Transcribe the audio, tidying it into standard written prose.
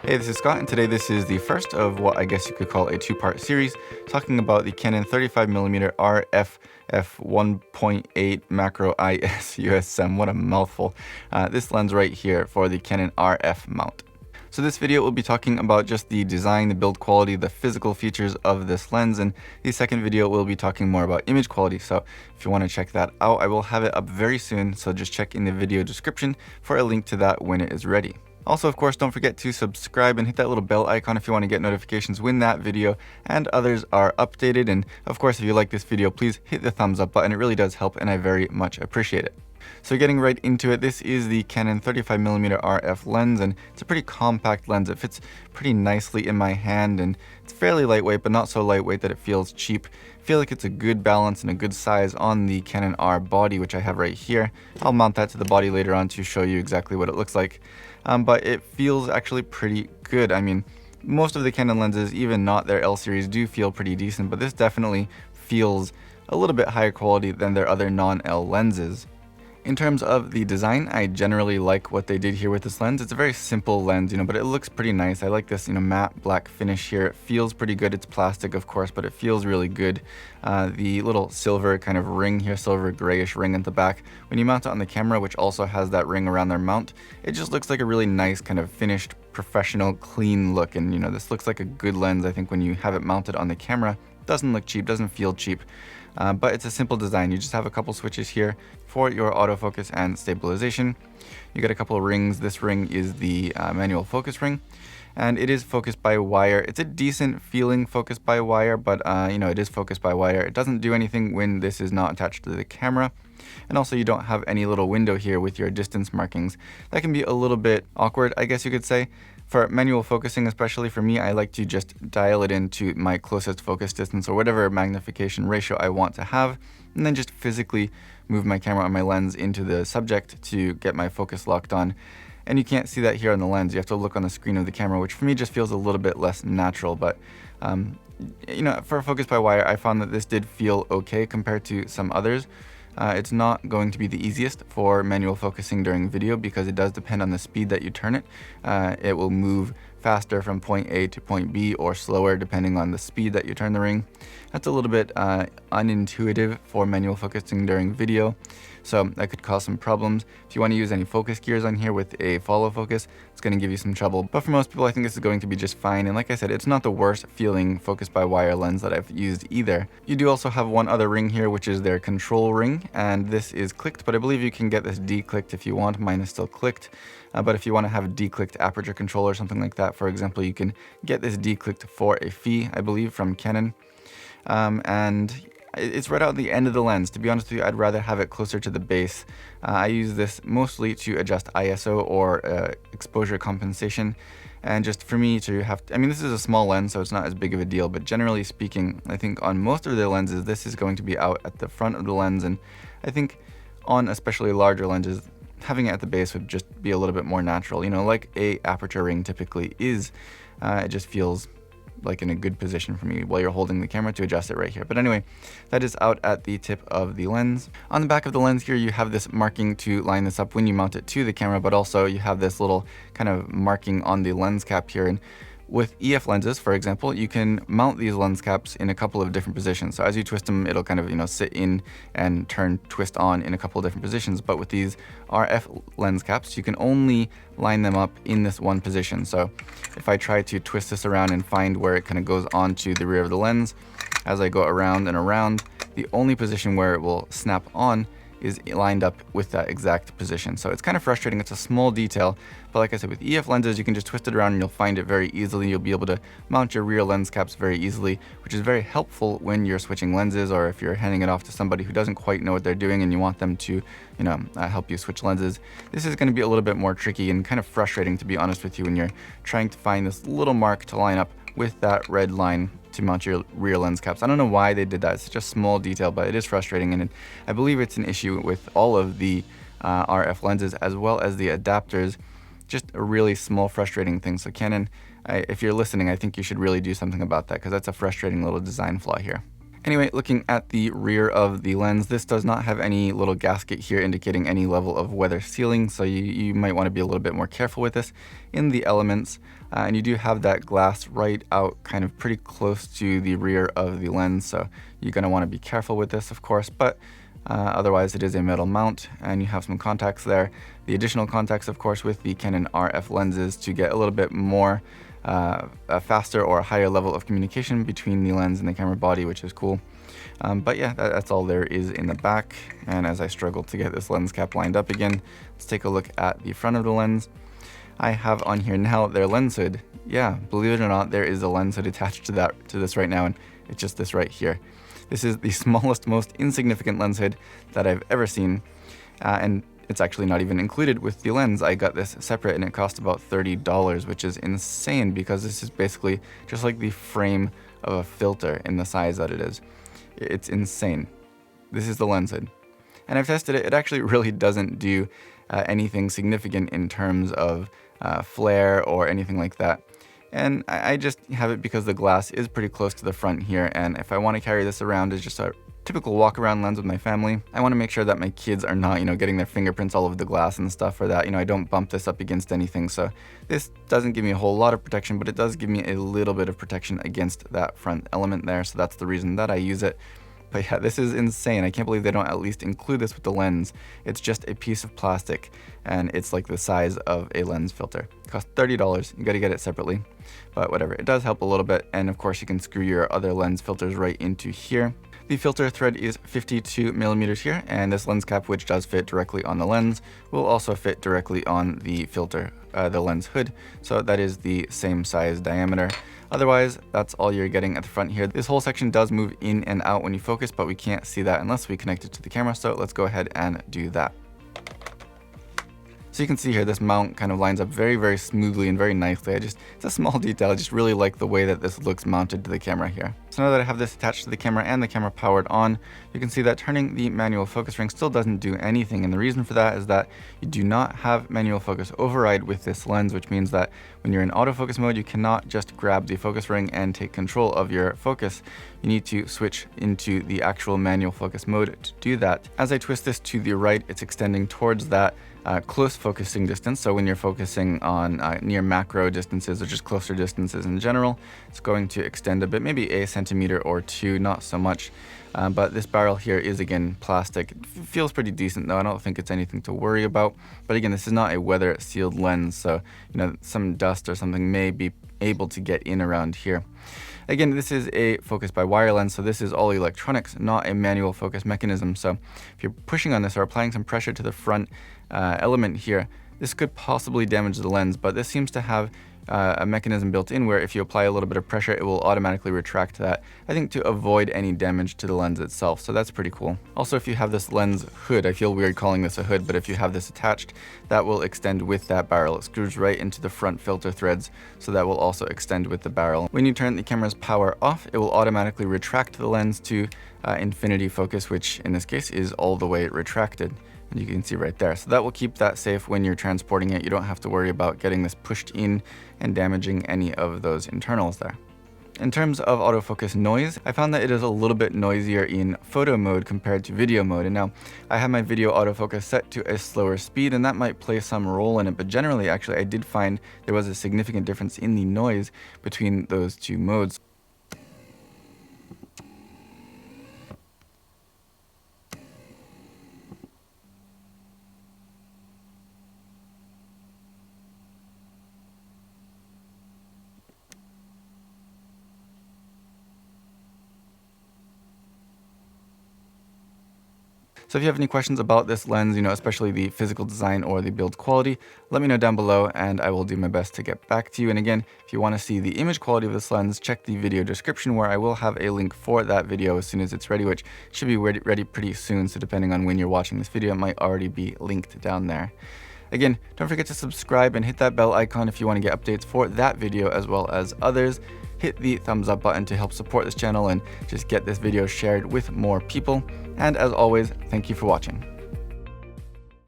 Hey, this is Scott, and today this is the first of what I guess you could call a two-part series talking about the Canon 35mm RF f1.8 Macro IS USM. What a mouthful. This lens right here for the Canon RF mount. So this video will be talking about just the design, the build quality, the physical features of this lens, and the second video will be talking more about image quality. So if you want to check that out, I will have it up very soon, so just check in the video description for a link to that when it is ready. Also, of course, don't forget to subscribe and hit that little bell icon if you want to get notifications when that video and others are updated. And of course, if you like this video, please hit the thumbs up button. It really does help and I very much appreciate it. So getting right into it, this is the Canon 35mm RF lens, and it's a pretty compact lens. It fits pretty nicely in my hand, and it's fairly lightweight, but not so lightweight that it feels cheap. I feel like it's a good balance and a good size on the Canon R body, which I have right here. I'll mount that to the body later on to show you exactly what it looks like. But it feels actually pretty good. I mean, most of the Canon lenses, even not their L series, do feel pretty decent, but this definitely feels a little bit higher quality than their other non-L lenses. In terms of the design, I generally like what they did here with this lens. It's a very simple lens, but it looks pretty nice. I like this, matte black finish here. It feels pretty good. It's plastic, of course, but it feels really good. The little silver kind of ring here, silver grayish ring at the back. When you mount it on the camera, which also has that ring around their mount, it just looks like a really nice kind of finished, professional, clean look. And, this looks like a good lens, I think, when you have it mounted on the camera. Doesn't look cheap, doesn't feel cheap. But it's a simple design. You just have a couple switches here for your autofocus and stabilization. You get a couple of rings. This ring is the manual focus ring, and it is focused by wire. It's a decent feeling focus by wire, but it is focused by wire. It doesn't do anything when this is not attached to the camera. And also you don't have any little window here with your distance markings. That can be a little bit awkward, I guess you could say. For manual focusing, especially for me, I like to just dial it into my closest focus distance or whatever magnification ratio I want to have, and then just physically move my camera or my lens into the subject to get my focus locked on. And you can't see that here on the lens. You have to look on the screen of the camera, which for me just feels a little bit less natural. But for focus by wire, I found that this did feel okay compared to some others. It's not going to be the easiest for manual focusing during video because it does depend on the speed that you turn it. It will move faster from point A to point B or slower depending on the speed that you turn the ring. That's a little bit unintuitive for manual focusing during video, so that could cause some problems. If you want to use any focus gears on here with a follow focus, it's going to give you some trouble. But for most people, I think this is going to be just fine. And like I said, it's not the worst feeling focus by wire lens that I've used either. You do also have one other ring here, which is their control ring, and this is clicked, but I believe you can get this declicked if you want. Mine is still clicked. But if you want to have declicked aperture control or something like that, for example, you can get this declicked for a fee, I believe, from Canon. And it's right out the end of the lens. To be honest with you, I'd rather have it closer to the base. I use this mostly to adjust ISO or exposure compensation. And just for me to have, this is a small lens, so it's not as big of a deal, but generally speaking, I think on most of the lenses, this is going to be out at the front of the lens. And I think on especially larger lenses, having it at the base would just be a little bit more natural, like a aperture ring typically is. It just feels like in a good position for me while you're holding the camera to adjust it right here. But anyway, that is out at the tip of the lens. On the back of the lens here, you have this marking to line this up when you mount it to the camera, but also you have this little kind of marking on the lens cap here. And with EF lenses, for example, you can mount these lens caps in a couple of different positions. So as you twist them, it'll kind of, sit in and twist on in a couple of different positions. But with these RF lens caps, you can only line them up in this one position. So if I try to twist this around and find where it kind of goes onto the rear of the lens, as I go around and around, the only position where it will snap on is lined up with that exact position. So it's kind of frustrating. It's a small detail, but like I said, with EF lenses, you can just twist it around and you'll find it very easily. You'll be able to mount your rear lens caps very easily, which is very helpful when you're switching lenses or if you're handing it off to somebody who doesn't quite know what they're doing and you want them to, help you switch lenses. This is going to be a little bit more tricky and kind of frustrating, to be honest with you, when you're trying to find this little mark to line up with that red line to mount your rear lens caps. I don't know why they did that. It's such a small detail, but it is frustrating, and I believe it's an issue with all of the RF lenses as well as the adapters. Just a really small, frustrating thing. So Canon, if you're listening, I think you should really do something about that because that's a frustrating little design flaw here. Anyway, looking at the rear of the lens, this does not have any little gasket here indicating any level of weather sealing, so you might want to be a little bit more careful with this in the elements. And you do have that glass right out kind of pretty close to the rear of the lens, so you're going to want to be careful with this, of course, but otherwise it is a metal mount and you have some contacts there. The additional contacts, of course, with the Canon RF lenses to get a little bit more a faster or higher level of communication between the lens and the camera body, which is cool. But yeah, that's all there is in the back. And as I struggle to get this lens cap lined up again, let's take a look at the front of the lens. I have on here now their lens hood. Yeah, believe it or not, there is a lens hood attached to this right now, and it's just this right here. This is the smallest, most insignificant lens hood that I've ever seen, and it's actually not even included with the lens. I got this separate and it cost about $30, which is insane because this is basically just like the frame of a filter in the size that it is. It's insane. This is the lens hood. And I've tested it. It actually really doesn't do anything significant in terms of flare or anything like that. And I just have it because the glass is pretty close to the front here, and if I want to carry this around as just a typical walk around lens with my family, I want to make sure that my kids are not, getting their fingerprints all over the glass and stuff, or that, I don't bump this up against anything. So this doesn't give me a whole lot of protection, but it does give me a little bit of protection against that front element there. So that's the reason that I use it. But yeah, this is insane. I can't believe they don't at least include this with the lens. It's just a piece of plastic and it's like the size of a lens filter. It costs $30. You got to get it separately, but whatever. It does help a little bit. And of course you can screw your other lens filters right into here. The filter thread is 52 millimeters here, and this lens cap, which does fit directly on the lens, will also fit directly on the filter, the lens hood. So that is the same size diameter. Otherwise, that's all you're getting at the front here. This whole section does move in and out when you focus, but we can't see that unless we connect it to the camera. So let's go ahead and do that. So you can see here, this mount kind of lines up very, very smoothly and very nicely. It's a small detail. I just really like the way that this looks mounted to the camera here. So now that I have this attached to the camera and the camera powered on, you can see that turning the manual focus ring still doesn't do anything. And the reason for that is that you do not have manual focus override with this lens, which means that when you're in autofocus mode, you cannot just grab the focus ring and take control of your focus. You need to switch into the actual manual focus mode to do that. As I twist this to the right, it's extending towards that close focusing distance. So when you're focusing on near macro distances or just closer distances in general, it's going to extend a bit, maybe a centimeter or two, not so much. But this barrel here is again plastic. It feels pretty decent though. I don't think it's anything to worry about. But again, this is not a weather sealed lens, so some dust or something may be able to get in around here. Again, this is a focus by wire lens, so this is all electronics, not a manual focus mechanism. So if you're pushing on this or applying some pressure to the front element here, this could possibly damage the lens, but this seems to have a mechanism built in where if you apply a little bit of pressure, it will automatically retract that, I think to avoid any damage to the lens itself. So that's pretty cool. Also, if you have this lens hood, I feel weird calling this a hood, but if you have this attached, that will extend with that barrel. It screws right into the front filter threads, so that will also extend with the barrel. When you turn the camera's power off, it will automatically retract the lens to infinity focus, which in this case is all the way retracted. And you can see right there. So that will keep that safe when you're transporting it. You don't have to worry about getting this pushed in and damaging any of those internals there. In terms of autofocus noise, I found that it is a little bit noisier in photo mode compared to video mode. And now I have my video autofocus set to a slower speed, and that might play some role in it. But generally, actually, I did find there was a significant difference in the noise between those two modes. So if you have any questions about this lens, especially the physical design or the build quality, let me know down below and I will do my best to get back to you. And again, if you want to see the image quality of this lens, check the video description where I will have a link for that video as soon as it's ready, which should be ready pretty soon. So depending on when you're watching this video, it might already be linked down there. Again, don't forget to subscribe and hit that bell icon if you want to get updates for that video as well as others. Hit the thumbs up button to help support this channel and just get this video shared with more people. And as always, thank you for watching.